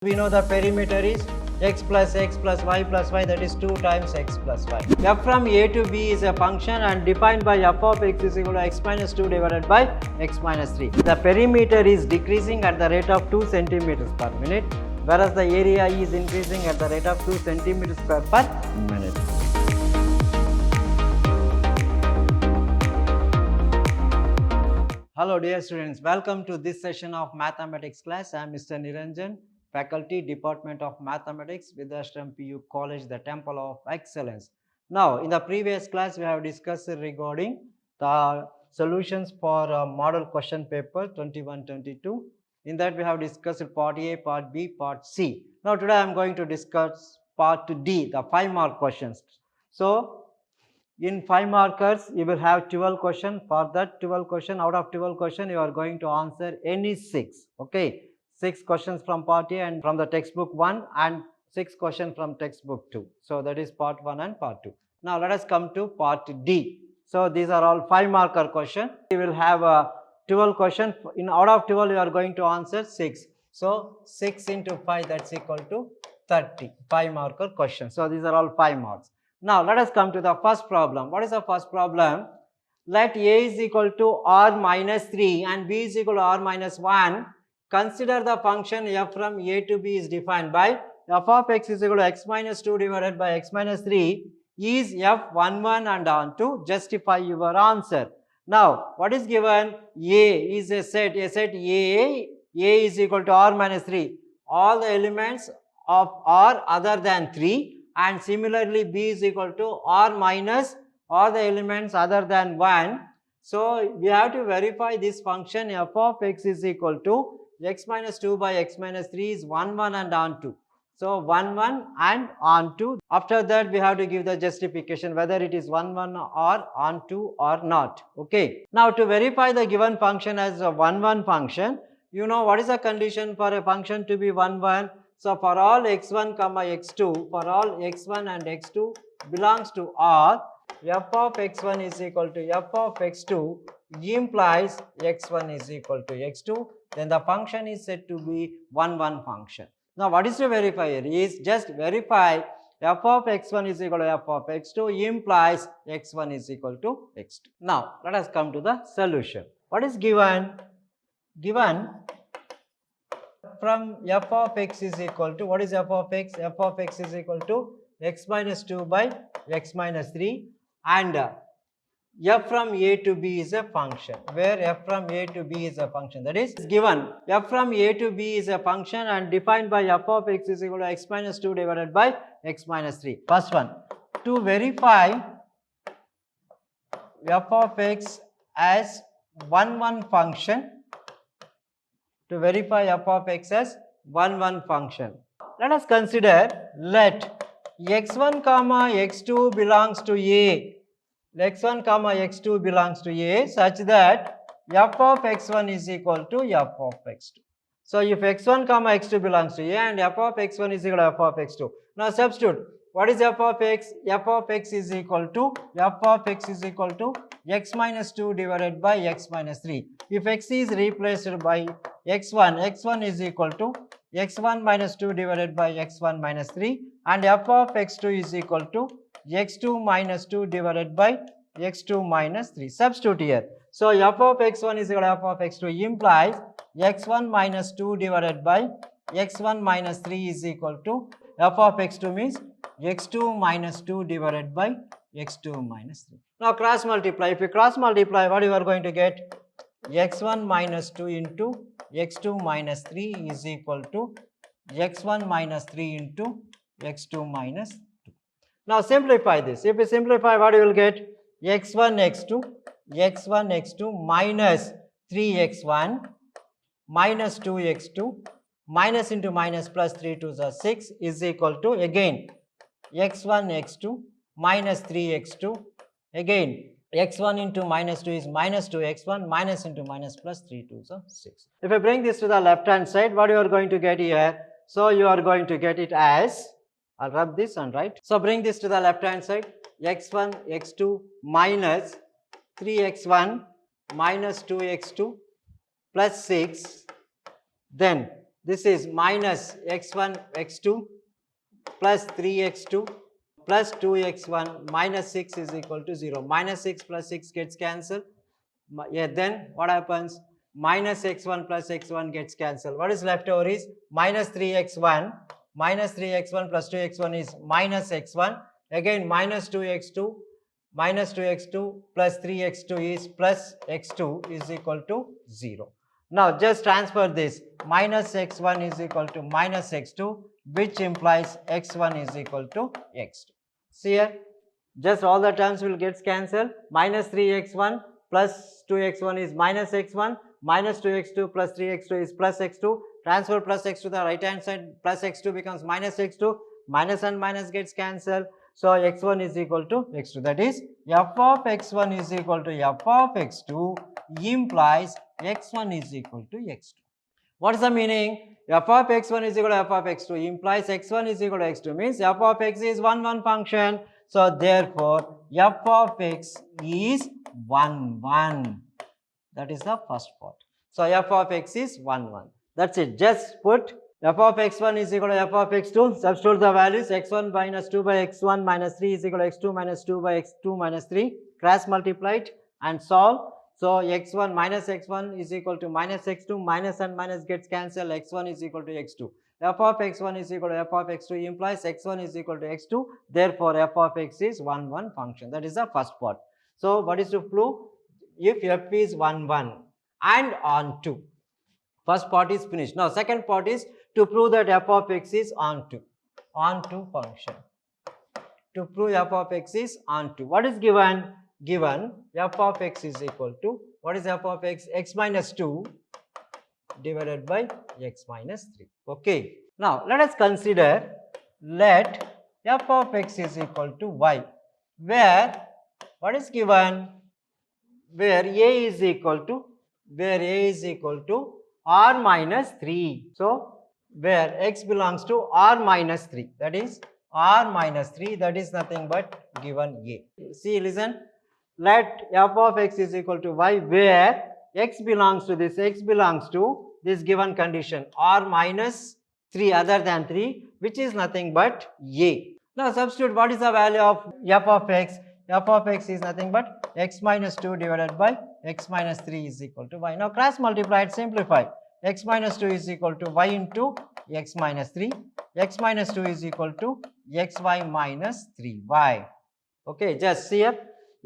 We know the perimeter is x plus y, that is 2 times x plus y. F from a to b is a function and defined by f of x is equal to x minus 2 divided by x minus 3. The perimeter is decreasing at the rate of 2 centimeters per minute, whereas the area is increasing at the rate of 2 centimeters per minute. Hello dear students, welcome to this session of mathematics class. I am Mr. Niranjan, Faculty, Department of Mathematics, Vidhyaashram PU College, the Temple of Excellence. Now, in the previous class, we have discussed regarding the solutions for model question paper 21-22. In that, we have discussed part A, part B, part C. Now, today I am going to discuss part D, the 5-mark questions. So, in 5 markers, you will have 12 questions. For that 12 question, out of 12 questions, you are going to answer any 6. Okay. 6 questions from part A and from the textbook 1 and 6 questions from textbook 2. So, that is part 1 and part 2. Now, let us come to part D. So, these are all 5 marker questions. You will have 12 questions. Out of 12, you are going to answer 6. So, 6 into 5, that's equal to 30. 5 marker questions. So, these are all 5 marks. Now, let us come to the first problem. What is the first problem? Let A is equal to R minus 3 and B is equal to R minus 1. Consider the function f from a to b is defined by f of x is equal to x minus 2 divided by x minus 3 is f11 and on to justify your answer. Now, what is given? A is a set A is equal to r minus 3. All the elements of r other than 3, and similarly b is equal to r minus all the elements other than 1. So, we have to verify this function f of x is equal to x minus 2 by x minus 3 is 1 1 and on 2. So, 1 1 and on 2. After that, we have to give the justification whether it is 1 1 or on 2 or not. Okay. Now, to verify the given function as a 1 1 function, you know what is the condition for a function to be 1 1? So, for all x1 comma x2, for all x1 and x2 belongs to R, f of x1 is equal to f of x2 implies x1 is equal to x2, then the function is said to be 1 1 function. Now, what is to verify here is just verify f of x1 is equal to f of x2 implies x1 is equal to x2. Now, let us come to the solution. What is given? Given from f of x is equal to, what is f of x? F of x is equal to x minus 2 by x minus 3 and f from a to b is a function, where f from a to b is a function, that is given f from a to b is a function and defined by f of x is equal to x minus 2 divided by x minus 3. First one, to verify f of x as 1 1 function, to verify f of x as 1 1 function, let us consider let x1 comma x2 belongs to a, x1 comma x2 belongs to a such that f of x1 is equal to f of x2. So, if x1 comma x2 belongs to a and f of x1 is equal to f of x2. Now, substitute. What is f of x? F of x is equal to x minus 2 divided by x minus 3. If x is replaced by x1 is equal to x1 minus 2 divided by x1 minus 3 and f of x2 is equal to x2 minus 2 divided by x2 minus 3. Substitute here. So, f of x1 is equal to f of x2 implies x1 minus 2 divided by x1 minus 3 is equal to f of x2 means x2 minus 2 divided by x2 minus 3. Now, cross multiply. If you cross multiply, what you are going to get? x1 minus 2 into x2 minus 3 is equal to x1 minus 3 into x2 minus 2. Now, simplify this. If you simplify, what you will get? x1 x2 minus 3x1 minus 2x2 minus into minus plus 3 to the 6 is equal to again x1 x2 minus 3x2, again x1 into minus 2 is minus 2x1 minus into minus plus 3 to the 6. If I bring this to the left hand side, what you are going to get here? So, you are going to get it as, I'll rub this and write. So, bring this to the left hand side, x1 x2 minus 3x1 minus 2x2 plus 6, then This is minus x1 x2 plus 3x2 plus 2x1 minus 6 is equal to 0. Minus 6 plus 6 gets cancelled. Yeah, then what happens? Minus x1 plus x1 gets cancelled. What is left over is minus 3x1 plus 2x1 is minus x1. Again minus 2x2 plus 3x2 is plus x2 is equal to 0. Now just transfer this. Minus x1 is equal to minus x2, which implies x1 is equal to x2. See here, just all the terms will get cancelled. Minus 3x1 plus 2x1 is minus x1, minus 2x2 plus 3x2 is plus x2. Transfer plus x to the right hand side, plus x2 becomes minus x2, minus and minus gets cancelled. So x1 is equal to x2, that is f of x1 is equal to f of x2 implies x1 is equal to x2. What is the meaning? F of x1 is equal to f of x2 implies x1 is equal to x2, means f of x is 1 function. So therefore f of x is 1. That is the first part. So f of x is 1. That's it. Just put f of x1 is equal to f of x2. Substitute the values. X1 minus 2 by x1 minus 3 is equal to x2 minus 2 by x2 minus 3. Cross multiplied and solve. So x1 is equal to minus x2, minus and minus gets cancelled, x1 is equal to x2. F of x1 is equal to f of x2 implies x1 is equal to x2, therefore f of x is 1 function. That is the first part. So what is to prove? If f is 1 and on 2. First part is finished. Now second part is to prove that f of x is on 2 function. To prove f of x is on 2. What is given? Given f of x is equal to, what is f of x? X minus 2 divided by x minus 3. Okay. Now let us consider, let f of x is equal to y, where what is given? Where a is equal to r minus 3. So where x belongs to r minus 3, that is r minus 3, that is nothing but given a. See, listen. Let f of x is equal to y, where x belongs to this given condition r minus 3 other than 3, which is nothing but a. Now substitute what is the value of f of x? F of x is nothing but x minus 2 divided by x minus 3 is equal to y. Now cross multiply and simplify. X minus 2 is equal to y into x minus 3. X minus 2 is equal to xy minus 3y. Okay, just see here.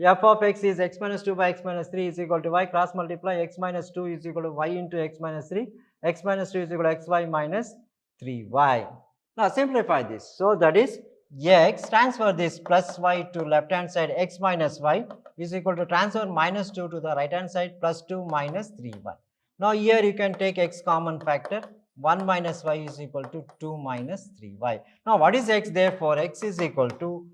F of x is x minus 2 by x minus 3 is equal to y. Cross multiply, x minus 2 is equal to y into x minus 3. X minus 2 is equal to xy minus 3y. Now simplify this. So that is x, transfer this plus y to left hand side, x minus y is equal to transfer minus 2 to the right hand side, plus 2 minus 3y. Now here you can take x common factor, 1 minus y is equal to 2 minus 3y. Now what is x? Therefore x is equal to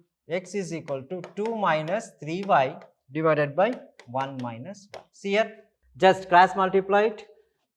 2 minus 3y divided by 1 minus y. See here, just cross multiply it.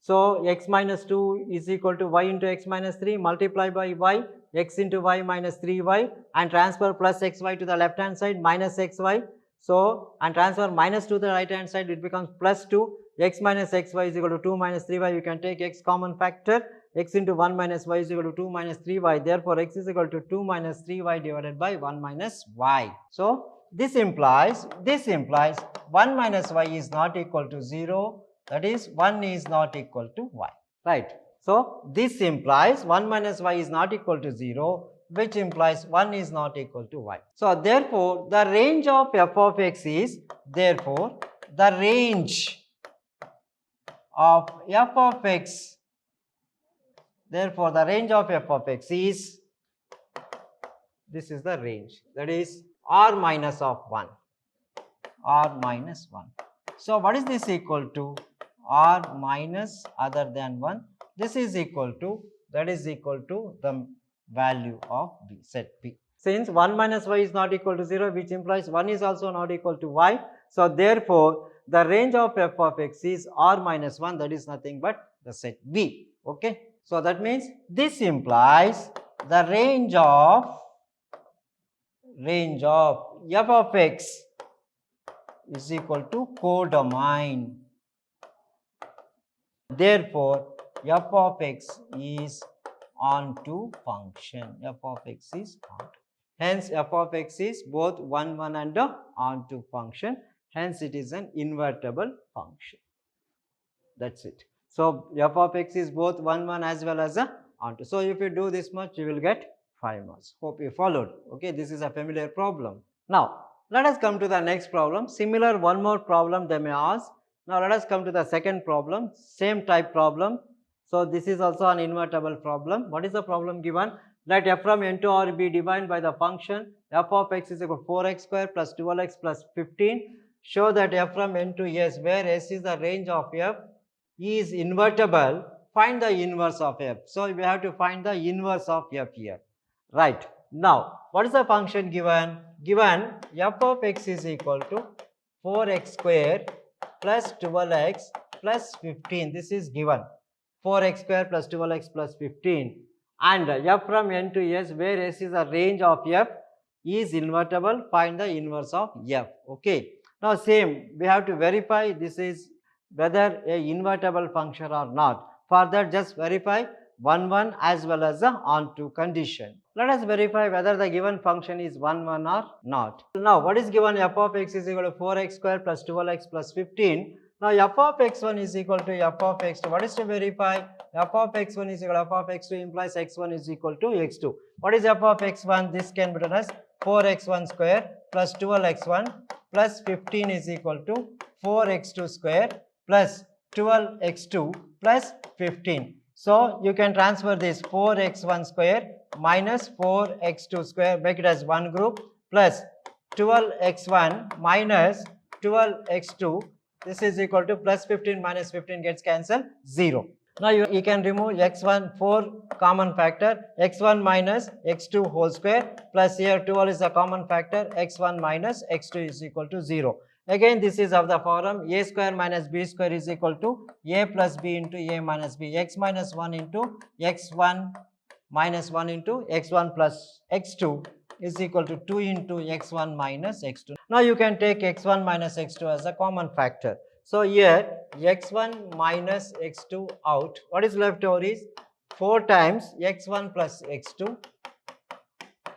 So x minus 2 is equal to y into x minus 3, multiply by y, x into y minus 3y, and transfer plus xy to the left hand side, minus xy. So and transfer minus 2 to the right hand side, it becomes plus 2. X minus xy is equal to 2 minus 3y. You can take x common factor. X into 1 minus y is equal to 2 minus 3y. Therefore x is equal to 2 minus 3y divided by 1 minus y. So this implies 1 minus y is not equal to 0. That is 1 is not equal to y. Right. So this implies 1 minus y is not equal to 0, which implies 1 is not equal to y. So therefore the range of f of x is, therefore the range of f of x, therefore the range of f of x is, this is the range, that is r minus of 1, r minus 1. So what is this equal to? R minus other than 1. This is equal to, that is equal to the value of b, set b. Since 1 minus y is not equal to 0, which implies 1 is also not equal to y. So therefore the range of f of x is r minus 1, that is nothing but the set b. Okay. So that means this implies the range of f of x is equal to codomain. Therefore f of x is onto function. F of x is onto. Hence, f of x is both 1, 1 and onto function. Hence, it is an invertible function. That's it. So, f of x is both 1, 1 as well as onto. So, if you do this much, you will get 5 marks. Hope you followed. Okay, this is a familiar problem. Now, let us come to the next problem. Similar, one more problem they may ask. Now, let us come to the second problem. Same type problem. So, this is also an invertible problem. What is the problem given? Let f from n to r be defined by the function f of x is equal to 4x square plus 12x plus 15. Show that f from n to s, where s is the range of f, is invertible. Find the inverse of f. So, we have to find the inverse of f here. Right. Now, what is the function given? Given f of x is equal to 4x square plus 12x plus 15. This is given. 4x square plus 12x plus 15. And f from n to s, where s is a range of f, is invertible. Find the inverse of f. Okay. Now, same, we have to verify this is whether a invertible function or not. For that, just verify 1, 1 as well as the onto condition. Let us verify whether the given function is 1, 1 or not. Now, what is given? F of x is equal to 4x square plus 12x plus 15. Now, f of x1 is equal to f of x2. What is to verify? F of x1 is equal to f of x2 implies x1 is equal to x2. What is f of x1? This can be written as 4x1 square plus 12x1 plus 15 is equal to 4x2 square plus 12x2 plus 15. So, you can transfer this 4x1 square minus 4x2 square, make it as one group, plus 12x1 minus 12x2. This is equal to plus 15 minus 15 gets cancelled, 0. Now, you can remove x1, 4 common factor, x1 minus x2 whole square, plus here 12 is a common factor, x1 minus x2 is equal to 0. Again, this is of the form a square minus b square is equal to a plus b into a minus b, x minus 1 into x1 minus 1 into x1 plus x2 is equal to 2 into x1 minus x2. Now, you can take x1 minus x2 as a common factor. So, here x1 minus x2 out, what is left over is 4 times x1 plus x2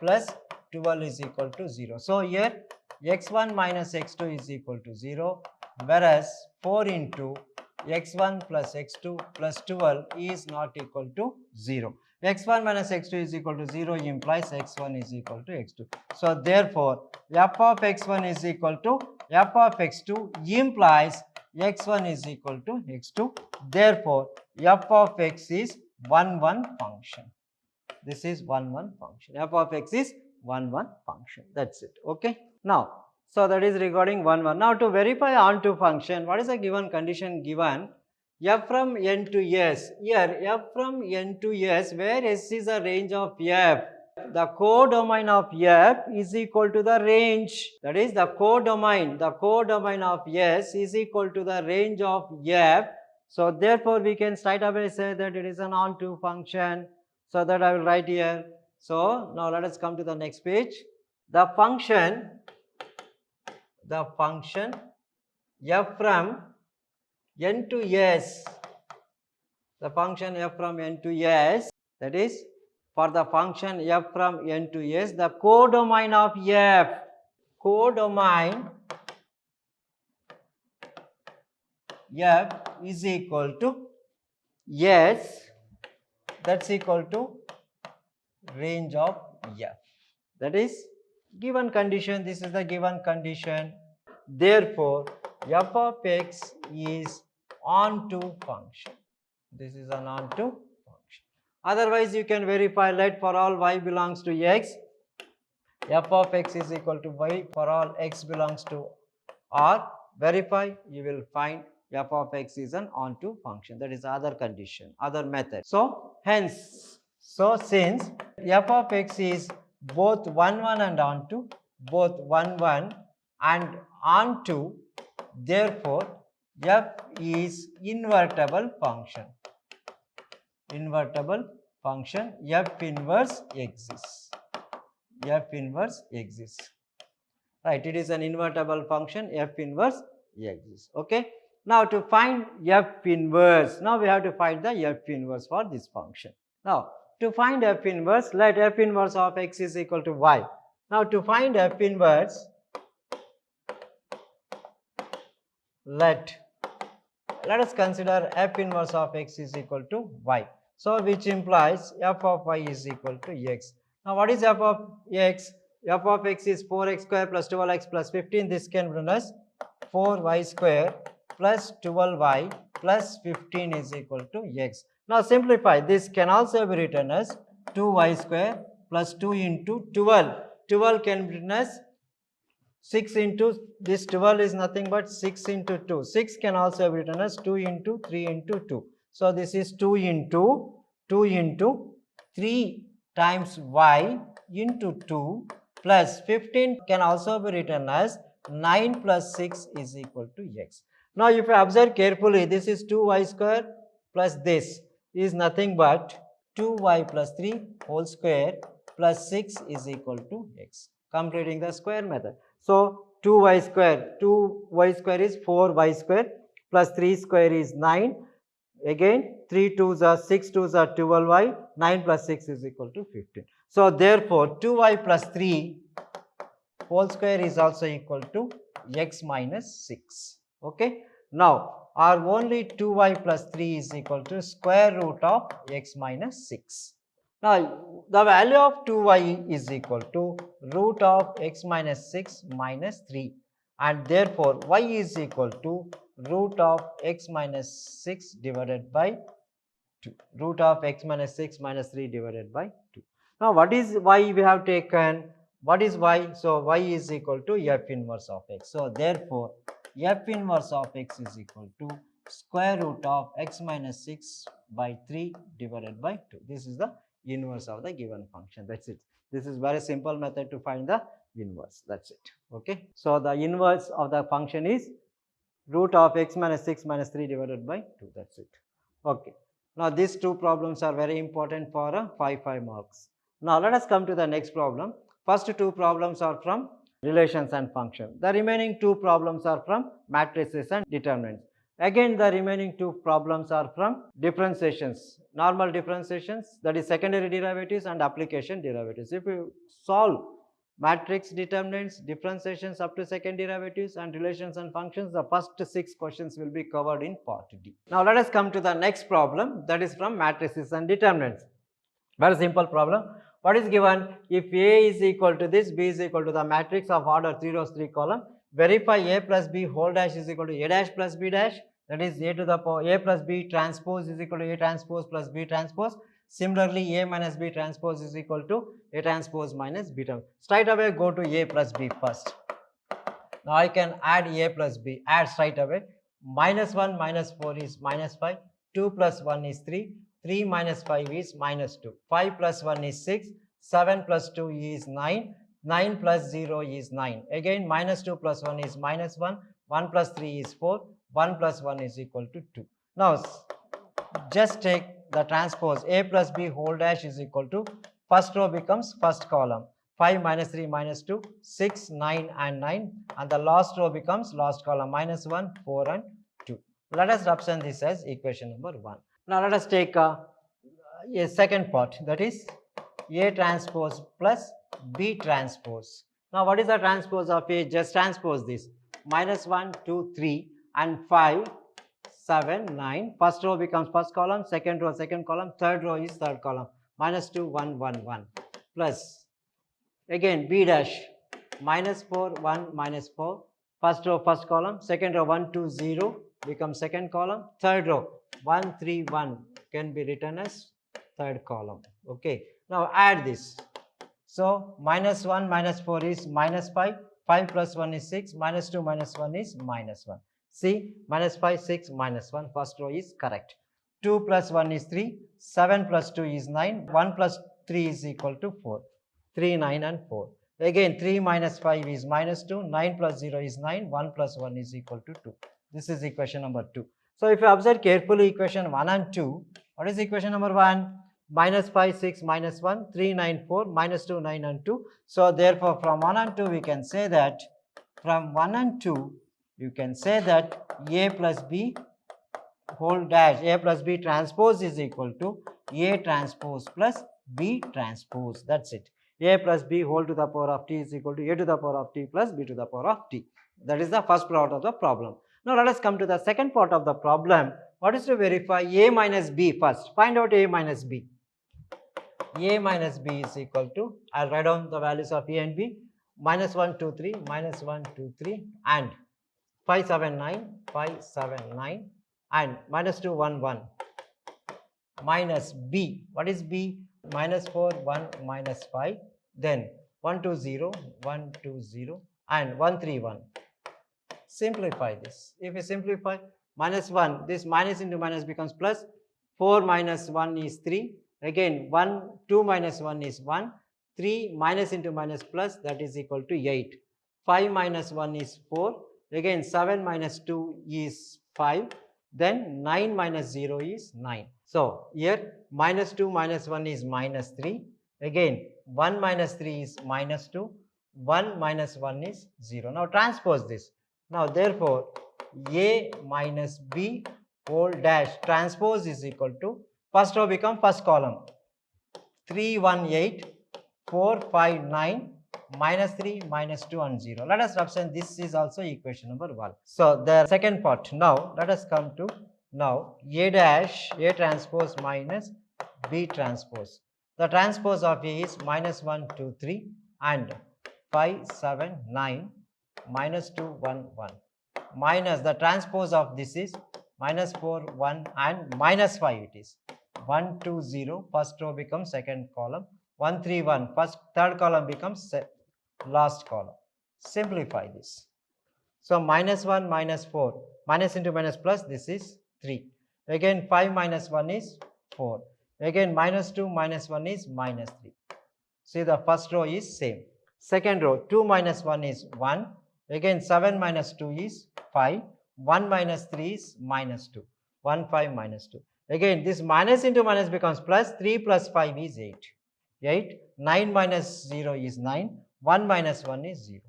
plus 12 is equal to 0. So, here x1 minus x2 is equal to 0, whereas 4 into x1 plus x2 plus 12 is not equal to 0. x1 minus x2 is equal to 0 implies x1 is equal to x2. So, therefore, f of x1 is equal to f of x2 implies x1 is equal to x2. Therefore, f of x is 1, 1 function. This is 1, 1 function. F of x is 1, 1 function. That's it. Okay. Now, so that is regarding 1, 1. Now, to verify onto function, what is the given condition given? F from n to s. Here, f from n to s, where s is a range of f. The codomain of f is equal to the range. That is the codomain. The codomain of s is equal to the range of f. So, therefore, we can straight away say that it is an onto function. So, that I will write here. So, now let us come to the next page. The function f from n to s, the function f from n to s, that is for the function f from n to s, the codomain of f, codomain f is equal to s, that's equal to range of f. That is given condition, this is the given condition. Therefore, f of x is onto function. This is an onto function. Otherwise, you can verify, let for all y belongs to x, f of x is equal to y for all x belongs to r. Verify, you will find f of x is an onto function. That is other condition, other method. So, hence, since f of x is both 1, 1 and onto, both 1, 1 and onto, therefore, f is invertible function. Invertible function, f inverse exists. F inverse exists. Right, it is an invertible function, f inverse exists. Okay. Now to find f inverse, now we have to find the f inverse for this function. Now to find f inverse, let f inverse of x is equal to y. Now to find f inverse, let us consider f inverse of x is equal to y. So which implies f of y is equal to x. Now what is f of x? F of x is 4x square plus 12x plus 15. This can be written as 4y square plus 12y plus 15 is equal to x. Now simplify. This can also be written as 2y square plus 2 into 12. 12 can be written as 6 into, this 12 is nothing but 6 into 2. 6 can also be written as 2 into 3 into 2. So this is 2 into 3 times y into 2 plus 15 can also be written as 9 plus 6 is equal to x. Now if you observe carefully, this is 2y square plus this is nothing but 2y plus 3 whole square plus 6 is equal to x, completing the square method. So 2y square is 4y square plus 3 square is 9. Again 3 2s are 6 2s are 12y, 9 plus 6 is equal to 15. So therefore 2y plus 3 whole square is also equal to x minus 6. Okay. Now our only 2y plus 3 is equal to square root of x minus 6. Now the value of 2y is equal to root of x minus 6 minus 3, and therefore y is equal to root of x minus 6 divided by 2. Root of x minus 6 minus 3 divided by 2. Now what is y we have taken? What is y? So y is equal to f inverse of x. So therefore f inverse of x is equal to square root of x minus 6 by 3 divided by 2. This is the inverse of the given function. That's it. This is very simple method to find the inverse. That's it. Okay. So the inverse of the function is root of x minus 6 minus 3 divided by 2. That's it. Okay. Now these two problems are very important for 5 marks. Now let us come to the next problem. First two problems are from relations and function. The remaining two problems are from matrices and determinants. Again the remaining two problems are from differentiations, normal differentiations, that is secondary derivatives and application derivatives. If you solve matrix determinants, differentiations up to second derivatives and relations and functions, the first 6 questions will be covered in part D. Now let us come to the next problem, that is from matrices and determinants. Very simple problem. What is given? If A is equal to this, B is equal to the matrix of order 3 rows 3 column, verify A plus B whole dash is equal to A dash plus B dash, that is A to the power A plus B transpose is equal to A transpose plus B transpose. Similarly, A minus B transpose is equal to A transpose minus B transpose. Straight away go to A plus B first. Now I can add A plus B, add straight away. Minus 1 minus 4 is minus 5, 2 plus 1 is 3, 3 minus 5 is minus 2, 5 plus 1 is 6, 7 plus 2 is 9, 9 plus 0 is 9. Again minus 2 plus 1 is minus 1, 1 plus 3 is 4, 1 plus 1 is equal to 2. Now just take the transpose A plus B whole dash is equal to, first row becomes first column, 5 minus 3 minus 2, 6, 9 and 9, and the last row becomes last column, minus 1, 4 and 2. Let us represent this as equation number 1. Now let us take a second part, that is A transpose plus B transpose. Now what is the transpose of A? Just transpose this, minus 1, 2, 3 and 5, 7, 9. First row becomes first column, second row second column, third row is third column, minus 2, 1, 1, 1 plus again B dash, minus 4, 1, minus 4, first row first column, second row 1, 2, 0 becomes second column, third row 1, 3, 1 can be written as third column. Okay. Now add this. So minus 1 minus 4 is minus 5, 5 plus 1 is 6, minus 2 minus 1 is minus 1. See, minus 5, 6, minus 1, first row is correct. 2 plus 1 is 3, 7 plus 2 is 9, 1 plus 3 is equal to 4, 3, 9 and 4. Again 3 minus 5 is minus 2, 9 plus 0 is 9, 1 plus 1 is equal to 2. This is equation number 2. So if you observe carefully equation 1 and 2, what is equation number 1? Minus 5, 6, minus 1, 3, 9, 4, minus 2, 9 and 2. So therefore from 1 and 2 we can say that from 1 and 2 You can say that A plus B whole dash, A plus B transpose is equal to A transpose plus B transpose. That's it. A plus B whole to the power of t is equal to A to the power of t plus B to the power of t. That is the first part of the problem. Now let us come to the second part of the problem. What is to verify A minus B first? Find out A minus B. A minus B is equal to, I'll write down the values of A and B, minus 1, 2, 3, minus 1, 2, 3, and 5, 7, 9, 5, 7, 9, and minus 2, 1, 1, minus B. What is B? Minus 4, 1, minus 5, then 1, 2, 0, 1, 2, 0, and 1, 3, 1. Simplify this. If you simplify, minus 1, this minus into minus becomes plus, 4 minus 1 is 3, again 1, 2 minus 1 is 1, 3 minus into minus plus, that is equal to 8, 5 minus 1 is 4, again 7 minus 2 is 5, then 9 minus 0 is 9. So here minus 2 minus 1 is minus 3, again 1 minus 3 is minus 2, 1 minus 1 is 0. Now transpose this. Now therefore A minus B whole dash transpose is equal to, first row become first column, 3, 1, 8, 4, 5, 9, minus 3, minus 2 and 0. Let us represent this is also equation number 1. So the second part. Now let us come to now A dash, A transpose minus B transpose. The transpose of A is minus 1, 2, 3 and 5, 7, 9, minus 2, 1, 1, minus the transpose of this is minus 4, 1 and minus 5 it is. 1, 2, 0, first row becomes second column, 1, 3, 1, third column becomes last column. Simplify this. So minus 1, minus 4, minus into minus plus, this is 3. Again 5 minus 1 is 4. Again minus 2 minus 1 is minus 3. See, the first row is same. Second row, 2 minus 1 is 1. Again 7 minus 2 is 5. 1 minus 3 is minus 2. 1, 5 minus 2. Again this minus into minus becomes plus, 3 plus 5 is 8. 8. 9 minus 0 is 9. 1 minus 1 is 0.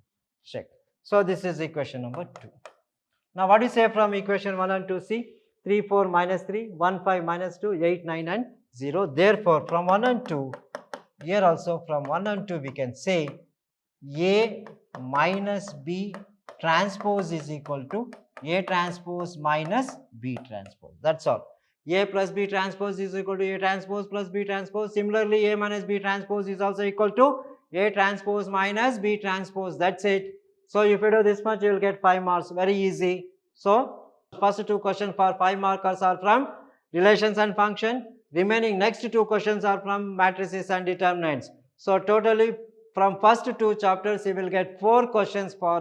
Check. So this is equation number 2. Now what do you say from equation 1 and 2? See, 3, 4 minus 3, 1, 5 minus 2, 8, 9 and 0. Therefore from 1 and 2, here also from 1 and 2 we can say A minus B transpose is equal to A transpose minus B transpose. That's all. A plus B transpose is equal to A transpose plus B transpose. Similarly, A minus B transpose is also equal to A transpose minus B transpose. That's it. So if you do this much, you will get 5 marks. Very easy. So first 2 questions for 5 markers are from relations and function. Remaining next 2 questions are from matrices and determinants. So totally from first 2 chapters, you will get 4 questions for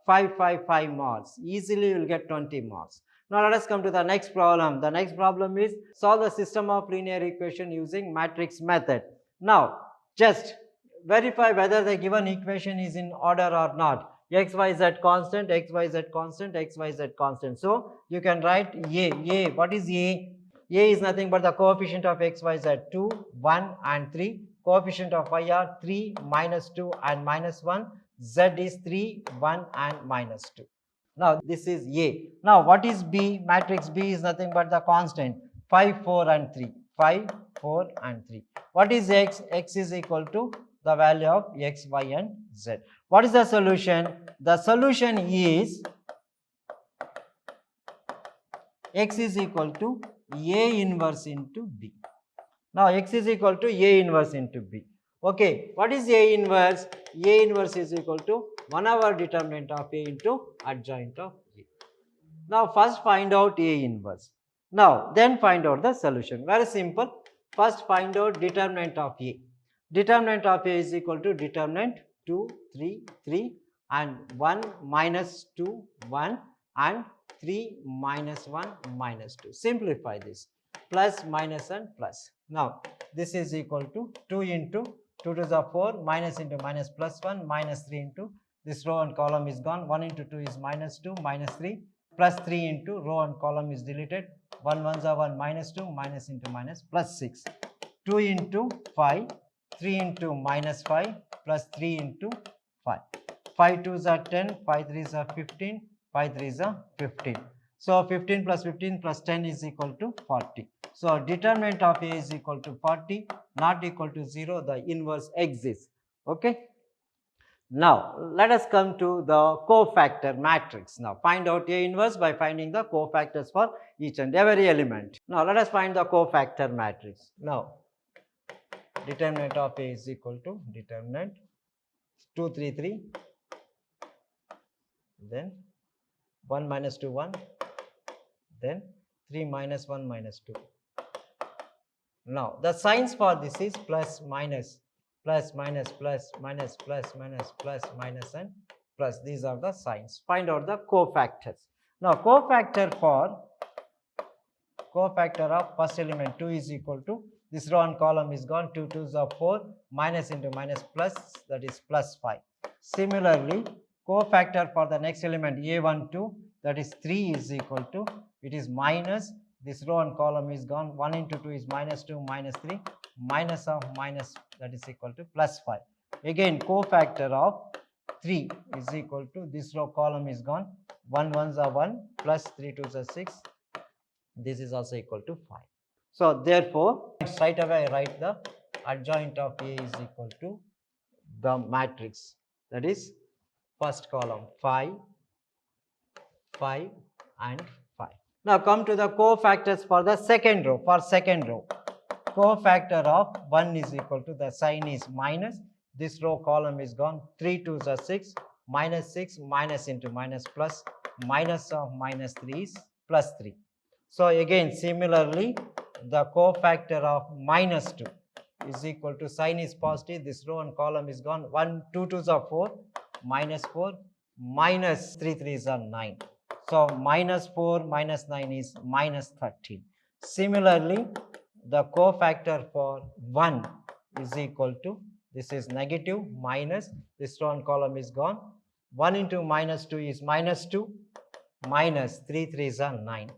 5 marks. Easily you will get 20 marks. Now let us come to the next problem. The next problem is solve the system of linear equation using matrix method. Now just verify whether the given equation is in order or not. X, Y, Z constant, X, Y, Z constant, X, Y, Z constant. So you can write A. What is A? A is nothing but the coefficient of X, Y, Z 2, 1 and 3. Coefficient of Y are 3, minus 2 and minus 1. Z is 3, 1 and minus 2. Now this is A. Now what is B? Matrix B is nothing but the constant 5, 4 and 3. 5, 4 and 3. What is X? X is equal to the value of X, Y and Z. What is the solution? The solution is X is equal to A inverse into B. Now X is equal to A inverse into B. Okay, what is A inverse? A inverse is equal to 1 over determinant of A into adjoint of A. Now first find out A inverse. Now then find out the solution. Very simple. First find out determinant of A. Determinant of A is equal to determinant 2, 3, 3 and 1 minus 2, 1 and 3 minus 1 minus 2. Simplify this. Plus, minus and plus. Now this is equal to 2 into 2 to the 4, minus into minus plus 1, minus 3 into this row and column is gone. 1 into 2 is minus 2, minus 3, plus 3 into row and column is deleted. 1 ones are 1, minus 2, minus into minus plus 6. 2 into 5, 3 into minus 5, plus 3 into 5. 5 2s are 10, 5 3s are 15, 5 3 is 15. So 15 plus 15 plus 10 is equal to 40. So determinant of A is equal to 40, not equal to 0, the inverse exists. Okay. Now let us come to the cofactor matrix. Now find out A inverse by finding the cofactors for each and every element. Now let us find the cofactor matrix. Now determinant of A is equal to determinant 2 3 3, then 1 minus 2 1, then 3 minus 1 minus 2. Now the signs for this is plus minus, plus minus, plus minus, plus minus, plus minus and plus. These are the signs. Find out the cofactors. Now cofactor of first element 2 is equal to, this row and column is gone, 2 2s are 4, minus into minus plus, that is plus 5. Similarly, cofactor for the next element A12, that is 3 is equal to, it is minus, this row and column is gone, 1 into 2 is minus 2 minus 3, minus of minus, that is equal to plus 5. Again cofactor of 3 is equal to, this row column is gone, 1 1s are 1 plus 3 2s are 6, this is also equal to 5. So therefore straight away I write the adjoint of A is equal to the matrix, that is first column 5 5 and 5. Now come to the cofactors for the second row. For second row, cofactor of 1 is equal to, the sign is minus, this row column is gone, 3 2s are 6, minus 6, minus into minus plus, minus of minus 3 is plus 3. So again similarly the cofactor of minus 2 is equal to, sign is positive, this row and column is gone, 1 2 2s are 4, minus 4, minus 3 3s are 9. So minus 4 minus 9 is minus 13. Similarly, the cofactor for 1 is equal to, this is negative, minus, this row and column is gone, 1 into minus 2 is minus 2, minus 3 3s are 9.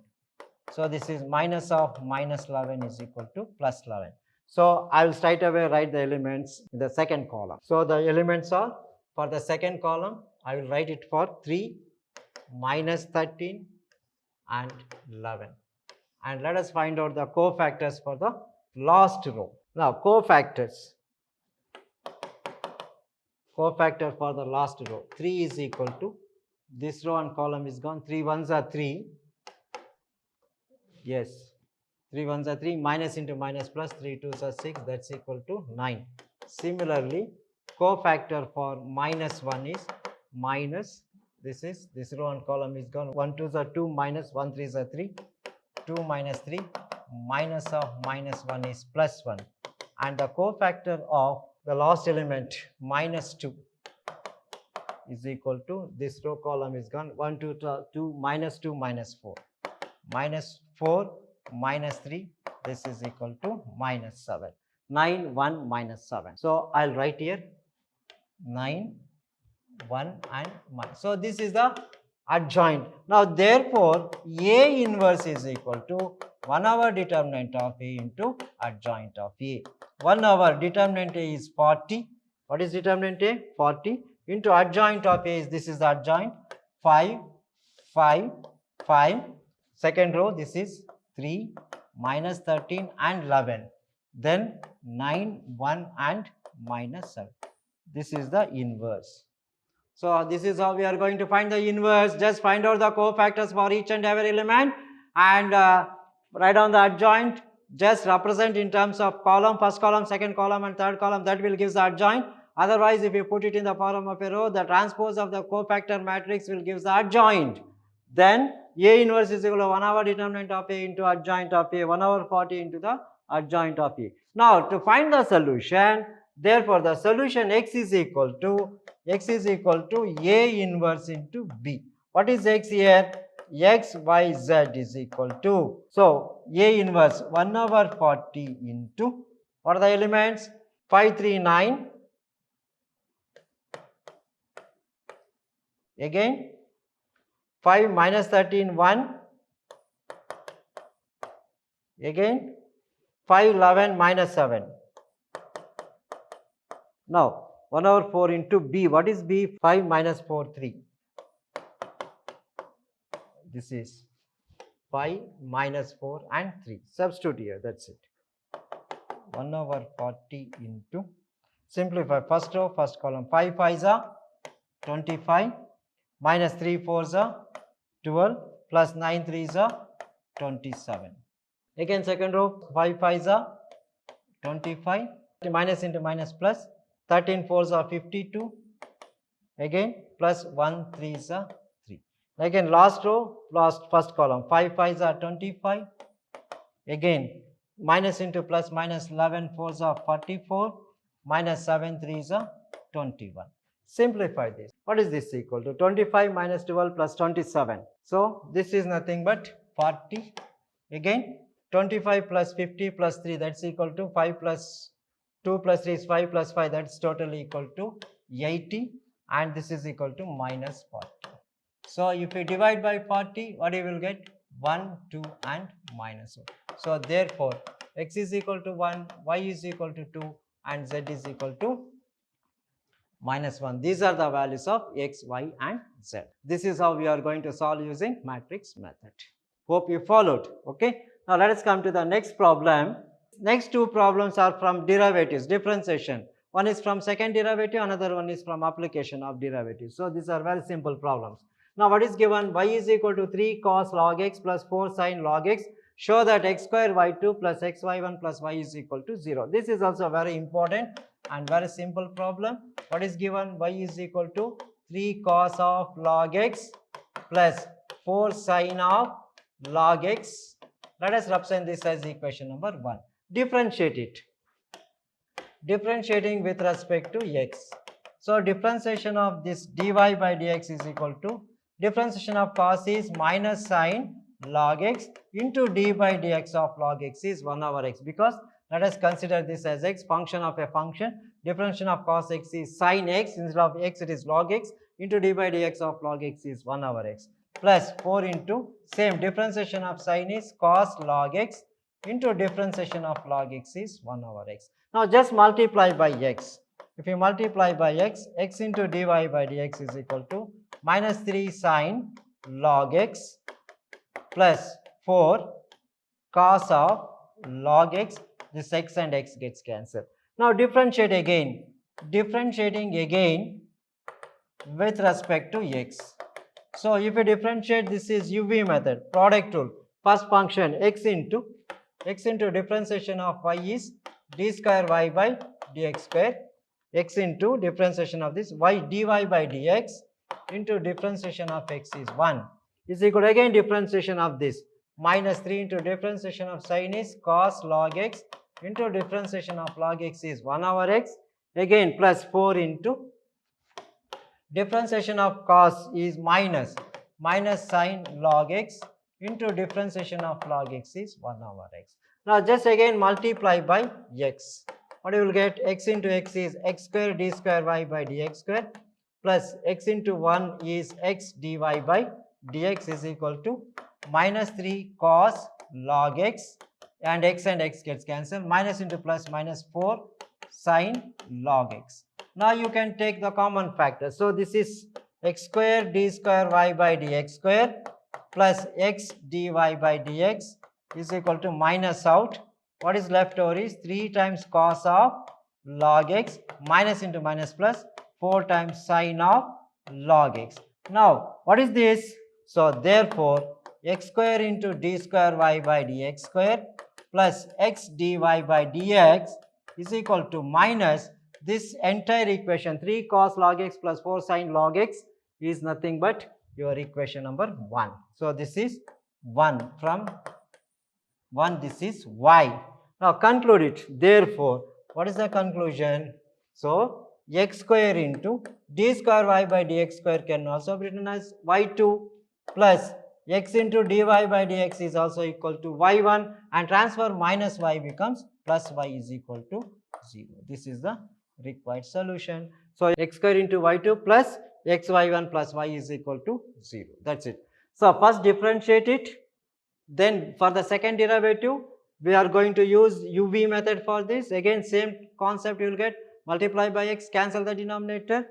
So this is minus of minus 11 is equal to plus 11. So I will straight away write the elements in the second column. So the elements are, for the second column I will write it for 3, minus 13 and 11. And let us find out the cofactors for the last row. Now cofactor for the last row, 3 is equal to, this row and column is gone, 3 1s are 3, yes, 3 1s are 3, minus into minus plus, 3 2s are 6, that's equal to 9. Similarly, cofactor for minus 1 is minus, this row and column is gone, 1 2s are 2, minus 1 3s are 3, 2 minus 3, minus of minus 1 is plus 1. And the cofactor of the last element minus 2 is equal to, this row column is gone, 1 2 2 minus 2 minus 4, minus 4 minus 3, this is equal to minus 7. 9 1 minus 7. So I'll write here 9 1 and minus. So this is the adjoint. Now therefore A inverse is equal to 1 over determinant of A into adjoint of A. 1 over determinant A is 40. What is determinant A? 40 into adjoint of A is, this is the adjoint, 5 5 5. Second row, this is 3 minus 13 and 11. Then 9 1 and minus 7. This is the inverse. So this is how we are going to find the inverse. Just find out the cofactors for each and every element and write down the adjoint. Just represent in terms of column, first column, second column and third column. That will give the adjoint. Otherwise, if you put it in the form of a row, the transpose of the cofactor matrix will give the adjoint. Then A inverse is equal to 1 over determinant of A into adjoint of A, 1 over 40 into the adjoint of A. Now to find the solution, therefore the solution X is equal to A inverse into B. What is X here? X, Y, Z is equal to, so A inverse 1 over 40 into, what are the elements? 5 3 9, again 5 minus 13 1, again 5 11 minus 7. Now 1 over 4 into B. What is B? 5 minus 4 3. This is 5 minus 4 and 3. Substitute here, that's it. 1 over 40 into, simplify first row, first column. 5 5s are 25 minus 3 4s are 12 plus 9 3s are 27. Again second row, 5 5s are 25 minus into minus plus 13 4s are 52. Again plus 1 3s are 3. Again last row, first column. 5 5s are 25. Again minus into plus minus 11 4s are 44 minus 7 3s are 21. Simplify this. What is this equal to? 25 minus 12 plus 27. So this is nothing but 40. Again 25 plus 50 plus 3, that's equal to 5 plus 2 plus 3 is 5 plus 5, that's totally equal to 80, and this is equal to minus 40. So if you divide by 40, what you will get? 1, 2 and minus 1. So therefore x is equal to 1, y is equal to 2 and z is equal to minus 1. These are the values of x, y and z. This is how we are going to solve using matrix method. Hope you followed. Okay. Now let us come to the next problem. Next two problems are from derivatives, differentiation. One is from second derivative, another one is from application of derivatives. So these are very simple problems. Now what is given? Y is equal to 3 cos log x plus 4 sin log x. Show that x square y2 plus xy1 plus y is equal to 0. This is also very important and very simple problem. What is given? Y is equal to 3 cos of log x plus 4 sin of log x. Let us represent this as equation number 1. Differentiate it. Differentiating with respect to x. So differentiation of this dy by dx is equal to differentiation of cos is minus sin log x into d by dx of log x is 1 over x, because let us consider this as x, function of a function. Differentiation of cos x is sin x, instead of x it is log x, into d by dx of log x is 1 over x, plus 4 into same differentiation of sin is cos log x into differentiation of log x is 1 over x. Now just multiply by x. If you multiply by x, x into dy by dx is equal to minus 3 sin log x plus 4 cos of log x. This x and x gets cancelled. Now differentiate again. Differentiating again with respect to x. So if you differentiate, this is UV method, product rule. First function x into differentiation of y is d square y by dx square, x into differentiation of this y dy by dx into differentiation of x is 1 is equal to again differentiation of this minus 3 into differentiation of sin is cos log x into differentiation of log x is 1 over x, again plus 4 into differentiation of cos is minus sin log x into differentiation of log x is 1 over x. Now just again multiply by x. What you will get? X into x is x square d square y by dx square plus x into 1 is x dy by dx is equal to minus 3 cos log x, and x gets cancelled, minus into plus minus 4 sin log x. Now you can take the common factor. So this is x square d square y by dx square plus x dy by dx is equal to minus out. What is left over is 3 times cos of log x minus into minus plus 4 times sin of log x. Now what is this? So therefore x square into d square y by dx square plus x dy by dx is equal to minus this entire equation 3 cos log x plus 4 sin log x is nothing but your equation number 1. So this is 1 from 1, this is y. Now conclude it. Therefore, what is the conclusion? So x square into d square y by dx square can also be written as y2 plus x into dy by dx is also equal to y1, and transfer minus y becomes plus y is equal to 0. This is the required solution. So x square into y2 plus xy1 plus y is equal to 0. That's it. So first differentiate it. Then for the second derivative, we are going to use UV method for this. Again same concept you will get, multiply by x, cancel the denominator,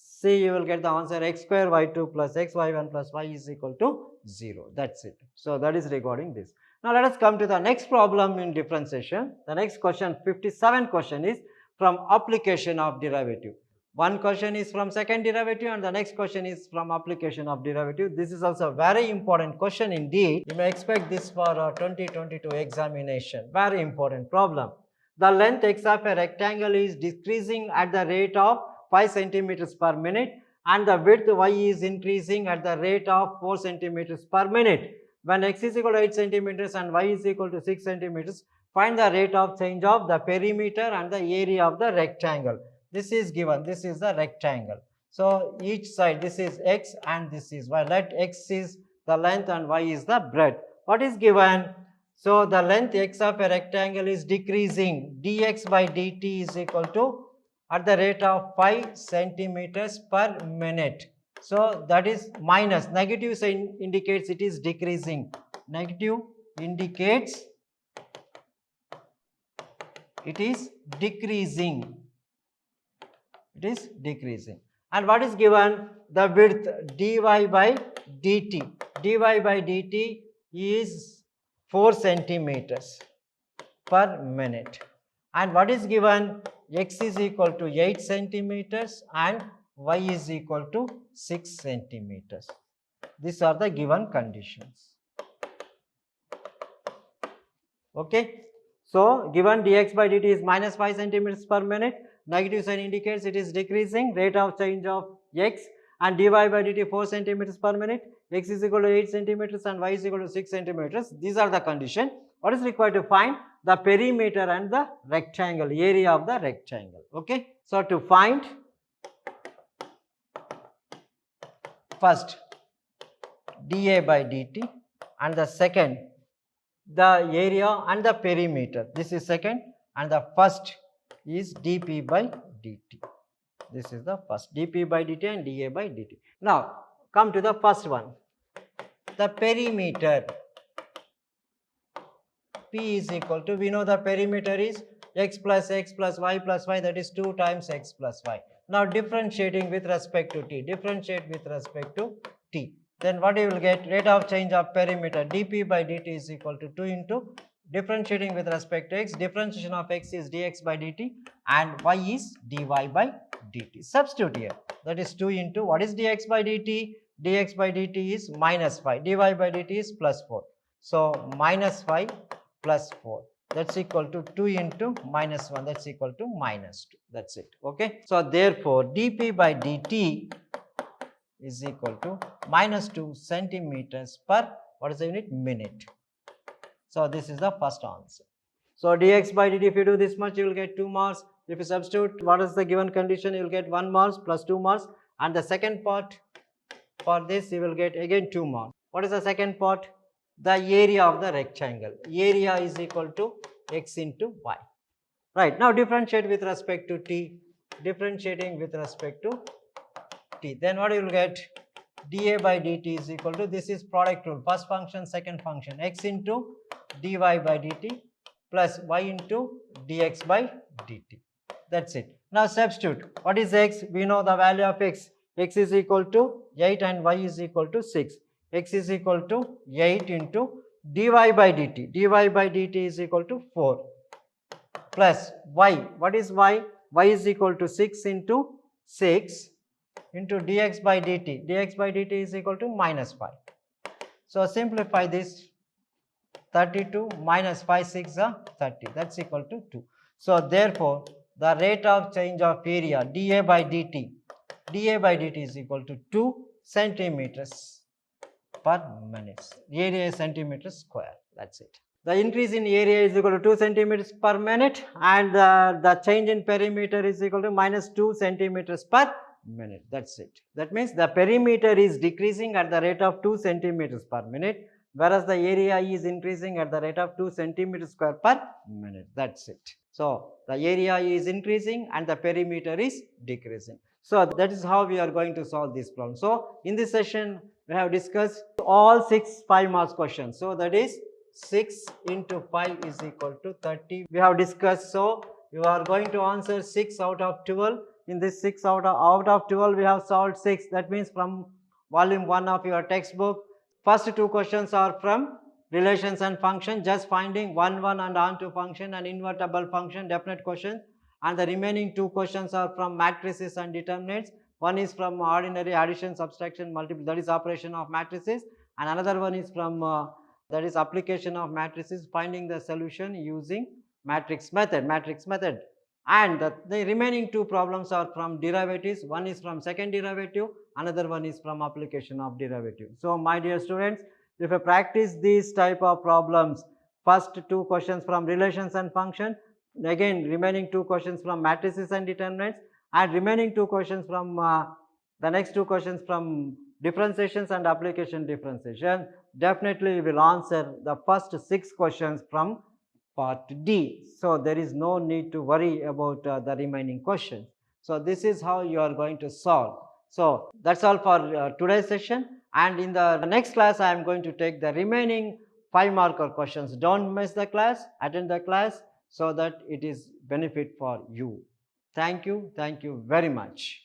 See, you will get the answer x square y2 plus x y1 plus y is equal to 0. That's it. So that is regarding this. Now let us come to the next problem in differentiation. The next question, 57 question is from application of derivative. One question is from second derivative and the next question is from application of derivative. This is also a very important question indeed. You may expect this for a 2022 examination. Very important problem. The length x of a rectangle is decreasing at the rate of 5 centimeters per minute and the width y is increasing at the rate of 4 centimeters per minute. When x is equal to 8 centimeters and y is equal to 6 centimeters, find the rate of change of the perimeter and the area of the rectangle. This is given, this is the rectangle. So each side, this is x and this is y. Let x is the length and y is the breadth. What is given? So the length x of a rectangle is decreasing. Dx by dt is equal to at the rate of 5 centimeters per minute. So that is minus. Negative sign indicates it is decreasing. Negative indicates it is decreasing. It is decreasing. And what is given? The width dy by dt. Dy by dt is 4 centimeters per minute. And what is given? X is equal to 8 centimeters and y is equal to 6 centimeters. These are the given conditions. Okay. So given dx by dt is minus 5 centimeters per minute. Negative sign indicates it is decreasing. Rate of change of x and dy by dt 4 centimeters per minute. X is equal to 8 centimeters and y is equal to 6 centimeters. These are the condition. What is required to find? The perimeter and the rectangle, area of the rectangle. Okay. So to find, first dA by dt and the second the area and the perimeter. This is second and the first is dP by dt. This is the first, dP by dt and dA by dt. Now come to the first one, the perimeter. P is equal to, we know the perimeter is x plus y, that is 2 times x plus y. Now differentiating with respect to t, differentiate with respect to t. Then what you will get? Rate of change of perimeter dP by dt is equal to 2 into differentiating with respect to x. Differentiation of x is dx by dt and y is dy by dt. Substitute here. That is 2 into what is dx by dt? Dx by dt is minus 5. Dy by dt is plus 4. So minus 5 plus 4. That's equal to 2 into minus 1. That's equal to minus 2. That's it. Okay. So therefore dP by dt is equal to minus 2 centimeters per, what is the unit? Minute. So this is the first answer. So dx by dt, if you do this much, you will get 2 marks. If you substitute what is the given condition, you will get 1 marks plus 2 marks. And the second part for this, you will get again 2 marks. What is the second part? The area of the rectangle. Area is equal to x into y. Right. Now differentiate with respect to t. Differentiating with respect to t. Then what you will get? dA by dt is equal to, this is product rule, first function, second function, x into dy by dt plus y into dx by dt. That's it. Now substitute. What is x? We know the value of x. X is equal to 8 and y is equal to 6. X is equal to 8 into dy by dt. Dy by dt is equal to 4 plus y. What is y? Y is equal to 6 into 6 into dx by dt. Dx by dt is equal to minus 5. So simplify this. 32 minus 5 6 are 30. That's equal to 2. So therefore the rate of change of area dA by dt. dA by dt is equal to 2 centimeters per minute. Area is centimeters square. That's it. The increase in area is equal to 2 centimeters per minute and the change in perimeter is equal to minus 2 centimeters per minute. That's it. That means the perimeter is decreasing at the rate of 2 centimeters per minute, whereas the area is increasing at the rate of 2 centimeters square per minute. That's it. So the area is increasing and the perimeter is decreasing. So that is how we are going to solve this problem. So in this session we have discussed all 6 5 marks questions. So that is 6 into 5 is equal to 30. We have discussed. So you are going to answer 6 out of 12. In this 6 out of 12, we have solved 6. That means from volume 1 of your textbook, first 2 questions are from relations and function, just finding one and onto function and invertible function, definite question. And the remaining 2 questions are from matrices and determinants. One is from ordinary addition, subtraction, multiplication, that is operation of matrices, and another one is from that is application of matrices, finding the solution using matrix method. And the remaining 2 problems are from derivatives. One is from second derivative, another one is from application of derivative. So my dear students, if you practice these type of problems, first 2 questions from relations and function, again remaining 2 questions from matrices and determinants, and remaining 2 questions from the next 2 questions from differentiations and application differentiation, definitely we will answer the first 6 questions from part D. So there is no need to worry about the remaining questions. So this is how you are going to solve. So that's all for today's session, and in the next class I am going to take the remaining 5 marker questions. Don't miss the class, attend the class so that it is benefit for you. Thank you very much.